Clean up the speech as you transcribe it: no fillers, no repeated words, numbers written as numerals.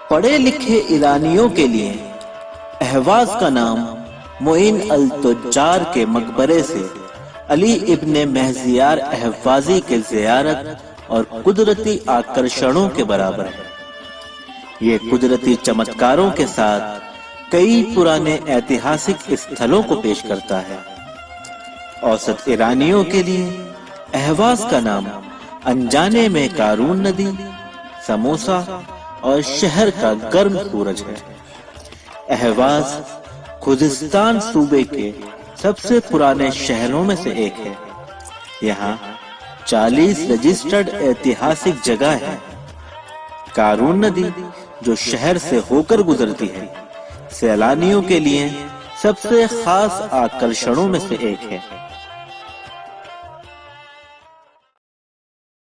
پڑھے لکھے ایرانیوں کے لیے اہواز کا نام معین التجار کے مقبرے سے علی ابن مہزیار اہوازی کے زیارت اور قدرتی آکرشنوں کے برابر ہے۔ یہ قدرتی چمتکاروں کے ساتھ کئی پرانے ایتہاسک استھلوں کو پیش کرتا ہے۔ اوسط ایرانیوں کے لیے اہواز کا نام انجانے میں قارون ندی، سموسا اور شہر کا گرم سورج ہے۔ اہواز خوزستان صوبے کے سب سے پرانے شہروں میں سے ایک ہے۔ یہاں 40 رجسٹرڈ ایتہاسک جگہ ہے۔ قارون ندی جو شہر سے ہو کر گزرتی ہے، سیلانیوں کے لیے سب سے خاص آکرشنوں میں سے ایک ہے۔